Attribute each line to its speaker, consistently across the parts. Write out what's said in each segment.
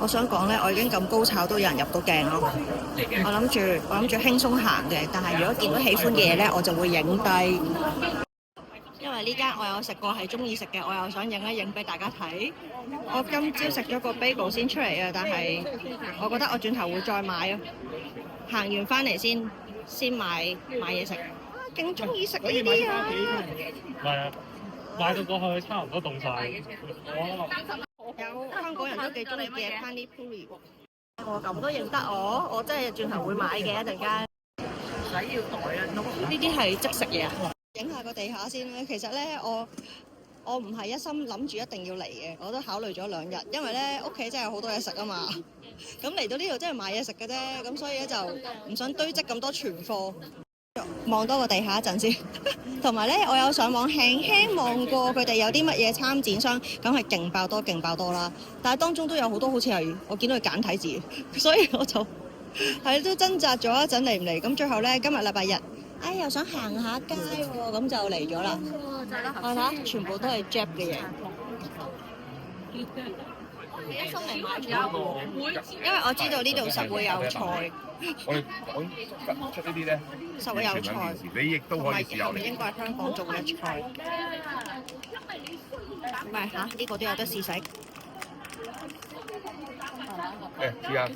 Speaker 1: 我想講咧，我已經咁高炒都有人入到鏡咯。我諗住輕鬆行嘅，但係如果見到喜歡嘅嘢咧，我就會影低。因為呢間我有食過係中意食嘅，我又想影一影俾大家睇。我今朝食咗個 bagel 先出嚟啊，但係我覺得我轉頭會再買啊。行完翻嚟先買嘢食。勁中意食呢啲啊！
Speaker 2: 係啊，買到過去差唔多凍晒。
Speaker 1: 有香港人都幾中意嘅 Pani Puri 喎。我咁都認得我真係轉頭會買嘅一陣間。唔使要袋啊！呢啲係即食嘢啊！影下個地下先啦。其實咧，我唔係一心諗住一定要嚟嘅，我都考慮咗2日，因為咧屋企真係有好多嘢食啊嘛。咁嚟到呢度真係買嘢食嘅啫，咁所以咧就唔想堆積咁多存貨。望多個地下一陣先，同埋咧，我有上網輕輕望過佢哋有啲乜嘢參展商，咁係勁爆多啦。但係當中都有好多好似係我見到佢簡體字，所以我就係都掙扎咗一陣嚟唔嚟。咁最後咧，今日禮拜日，又想行下街喎，咁就嚟咗啦。我睇全部都係 Jap 嘅嘢。你一心嚟買咗，因為我知道呢度實會有菜。
Speaker 3: 我哋講出呢啲咧，
Speaker 1: 實會有菜，
Speaker 3: 你亦都可以試下。
Speaker 1: 係咪應該係香港種嘅菜？唔係嚇，呢個都有得試食。
Speaker 3: 試下，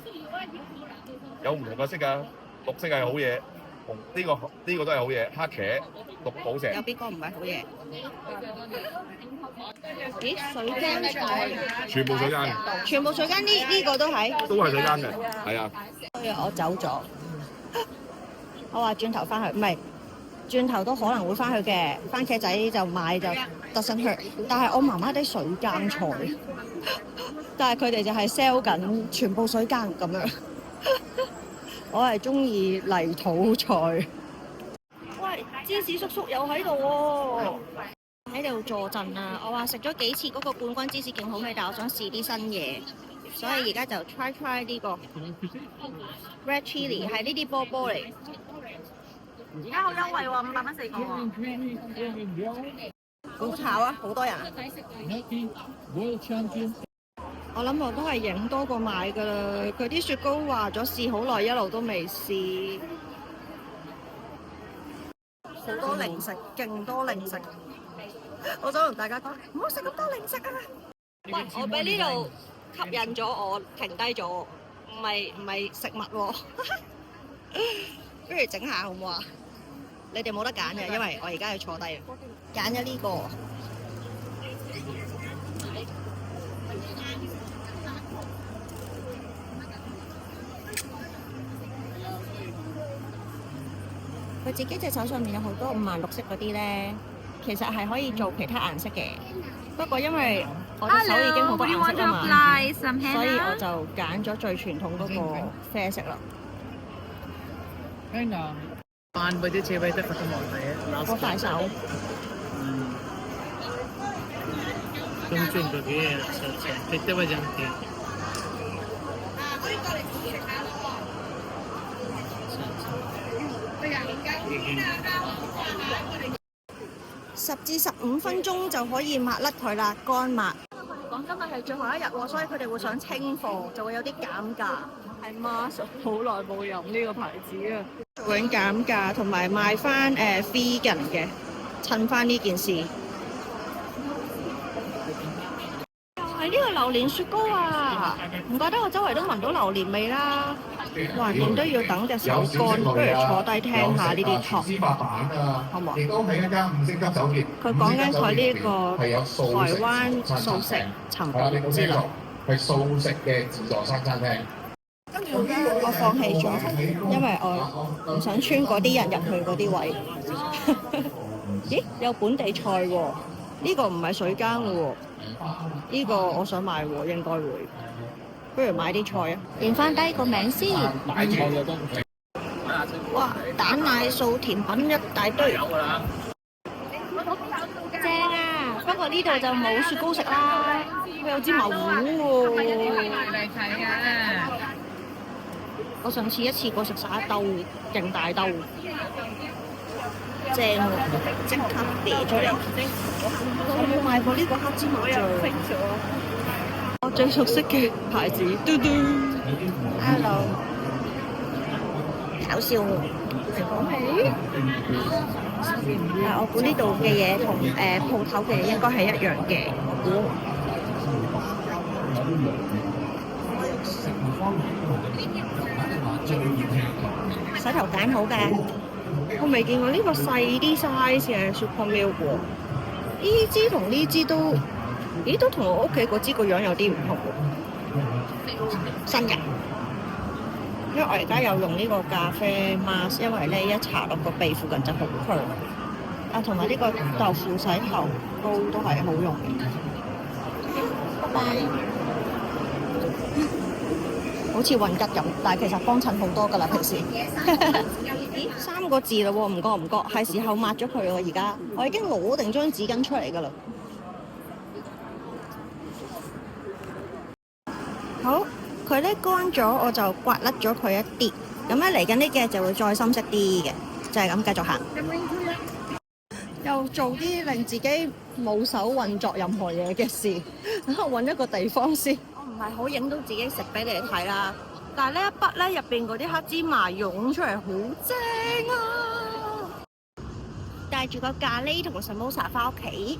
Speaker 3: 有唔同嘅色㗎，綠色係好嘢，紅呢個都係好嘢，黑茄、綠寶石。
Speaker 1: 有邊個唔係好嘢？咦，水耕菜？
Speaker 3: 全部水耕嘅。
Speaker 1: 全部水耕呢個都係？
Speaker 3: 都係水耕嘅，係啊。
Speaker 1: 所以我走咗。我話轉頭翻去，唔係轉頭都可能會翻去嘅。番茄仔就買就得身去，但係我媽媽啲水耕菜，但係佢哋就係 sell 緊全部水耕咁樣。我係中意泥土菜。喂，芝士叔叔又喺度喎，喺度坐陣啊！我話食咗幾次嗰個冠軍芝士勁好味，但係我想試啲新嘢，所以而家就 try 呢個 red chili 係呢啲波波嚟。而家好優惠喎，500蚊4個。好炒啊！好多人啊！我諗我都係影多過買㗎啦。佢啲雪糕話咗試好耐，一路都未試。好多零食，勁多零食。我想同大家講，唔好食咁多零食啊！喂，我俾呢度吸引咗我，停低咗，唔係食物喎。不如整下好唔好啊？你哋冇得揀嘅，因為我而家要坐低。揀咗呢個。佢自己隻手上面有好多5顏6色嗰啲咧，其實係可以做其他顏色嘅。不過因為我隻手已經好多顏色啊嘛，所以我就揀咗最傳統嗰個啡色啦。
Speaker 4: 5 बजे 6 बजे तक खत्म होता है।
Speaker 1: 好快手。
Speaker 4: तुम चुन दोगे? अच्छा कितने बजे आते हैं?
Speaker 1: 10至15分鐘就可以抹甩佢啦，乾抹。講今日係最後一日喎，所以佢哋會想清貨，就會有啲減價。係 Mars， 好耐冇飲呢個牌子啊！做緊減價，同埋賣翻vegan 嘅，襯翻呢件事。係呢個榴蓮雪糕啊！唔怪得我周圍都聞到榴蓮味啦。橫掂都要等隻手乾，不如坐低聽下呢啲 talk，好唔好？亦都喺一間5星級酒店。佢講緊佢呢個台灣素食尋寶之路，係素食嘅自助餐廳。跟住咧，我放棄咗，因為我唔想穿嗰啲人入去嗰啲位。咦？有本地菜喎，呢個唔係水耕嘅喎，呢個我想買喎，應該會。不如買啲菜啊！填翻低個名先。哇！蛋奶素甜品一大堆。正啊！不過呢度就冇雪糕食啦。佢有支茅菇喎。我上次一次過食晒一兜，勁大兜。正喎！即刻跌出嚟。我冇買過呢個黑芝麻醬。我最熟悉嘅牌子，嘟嘟。Hello， 搞笑喎！講起，我估呢度嘅嘢同鋪頭嘅嘢應該係一樣嘅，我估。洗頭揀好嘅，我未見過呢個細啲 size 嘅 Super Milk 喎。呢支同呢支都，咦都同我屋企嗰支個樣有啲唔同喎。新嘅，因為我而家有用呢個咖啡 mask， 因為咧一搽落個鼻附近就好強。啊，同埋呢個豆腐洗頭膏都係好用嘅。拜拜。好似混吉咁，但係其實幫襯好多㗎啦，平時。咦，3個字啦喎，唔覺，係時候抹咗佢喎。而家我已經攞定張紙巾出嚟㗎啦。好，佢咧乾咗，我就刮甩咗佢一啲。咁咧嚟緊呢幾日就會再深色啲嘅，就係咁繼續行。又做啲令自己冇手運作任何嘢嘅事，等我揾一個地方先。唔係好影到自己食俾你哋睇啦，但係呢一筆咧入邊嗰啲黑芝麻湧出嚟好正啊！帶住個咖喱同個 samosa 翻屋企，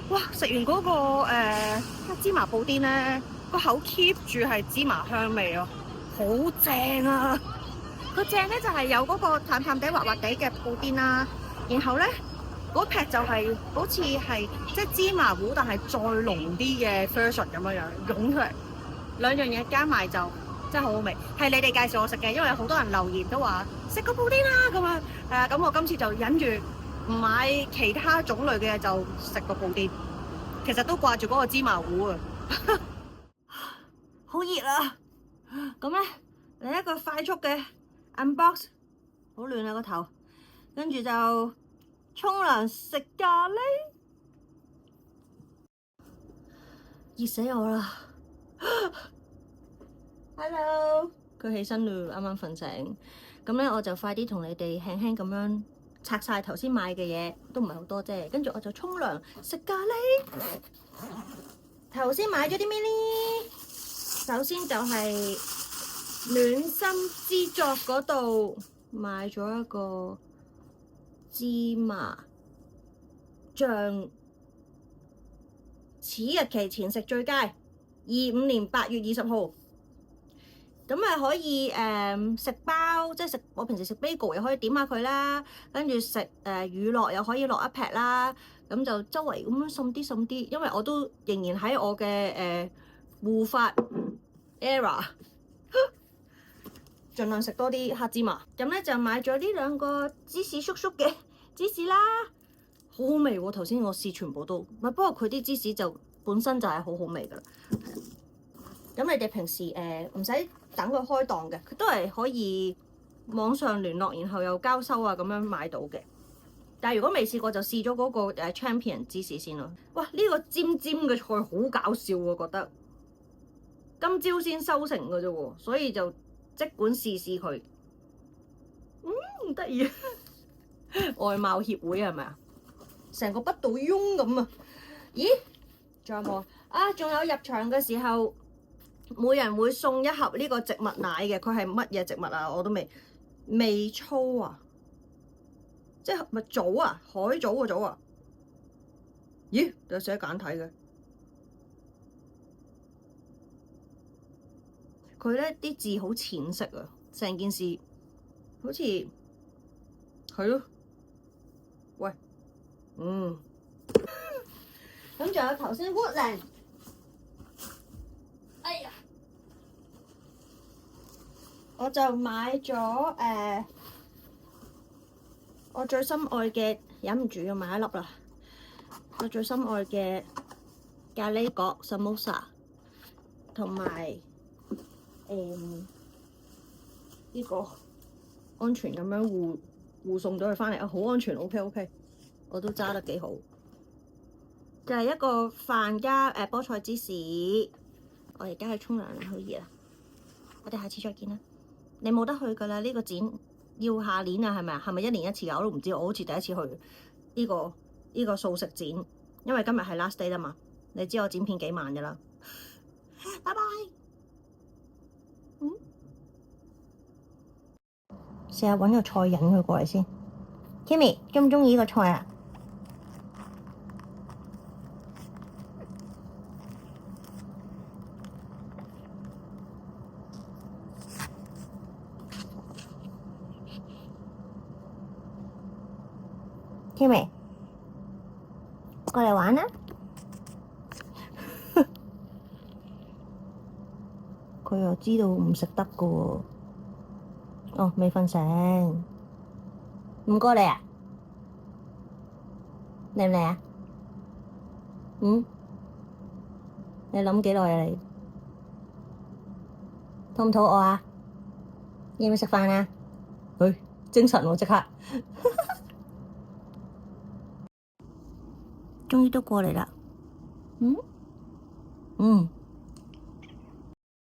Speaker 1: 哇！食完嗰個黑芝麻布甸咧，個口 keep 住係芝麻香味咯，好正啊！個正咧就係有嗰個淡淡地滑滑地嘅布甸啦，然後咧嗰劈就係好似係即係芝麻糊，但係再濃啲嘅 version 咁樣湧出嚟，兩樣嘢加埋就真係好好味。係你哋介紹我食嘅，因為有好多人留言都話食個布甸啦咁樣。咁我今次就忍住唔買其他種類嘅，就食個布甸。其實都掛住嗰個芝麻糊啊！好熱啊！咁咧嚟一個快速嘅 unbox， 好暖啊個頭，跟住就沖涼食咖喱，熱死我啦 ！Hello， 佢起身啦，啱啱瞓醒。咁咧我就快啲同你哋輕輕咁樣拆晒頭先買嘅嘢，都唔係好多啫。跟住我就沖涼食咖喱。頭先買咗啲咩呢？首先就係暖心之作嗰度買咗一個芝麻醬，此日期前食最佳，25年8月20號。咁咪可以食包，即係食我平時食 bagel 又可以點下佢啦，跟住食乳酪又可以落一劈啦，咁就周圍咁樣滲啲，因為我都仍然喺我嘅護髮 era， 盡量食多啲黑芝麻。咁咧就買咗呢兩個芝士叔叔嘅芝士啦，好好味喎！頭先我試全部都，不過佢啲芝士就本身就係好好味噶啦。咁你哋平時唔使等佢開檔嘅，佢都係可以網上聯絡，然後又交收啊咁樣買到嘅。但係如果未試過，就試咗嗰個Champion 芝士先咯。哇！呢個尖尖嘅菜好搞笑喎，覺得今朝先收成嘅啫喎，所以就即管試佢。得意啊！外貌協會係咪啊？成個不倒翁咁啊！咦？仲有冇啊？仲有入場嘅時候，每人會送一盒呢個植物奶嘅。佢係乜嘢植物啊？我都未粗啊！即係咪棗啊？海藻個棗啊？咦？有寫簡體嘅。佢咧啲字好淺色啊！成件事好似係咯。喂，咁仲有頭先 Woodland。哎呀！我就買咗我最心愛嘅，忍唔住要買一粒啦。我最心愛嘅咖喱角 samosa， 同埋呢個安全咁樣護送咗佢返嚟啊！好安全 ，OK， 我都揸得幾好。就係一個飯加菠菜芝士。我而家去沖涼啦，好熱啊！我哋下次再見啦。你冇得去㗎啦，呢個展要下年啊，係咪啊？係咪1年1次啊？我都唔知，我好似第一次去呢個素食展，因為今日係 last day 啦嘛。你知我剪片幾慢㗎啦。拜拜。試下揾個菜引佢過嚟先。Kimmy 中唔中意呢個菜啊？Kimmy 過嚟玩啦！佢又知道唔食得㗎喎。哦，未瞓醒，唔過嚟啊？嚟唔嚟啊？你諗幾耐啊你？肚唔肚餓啊？要唔要食飯啊？精神喎即刻，終於都過嚟啦。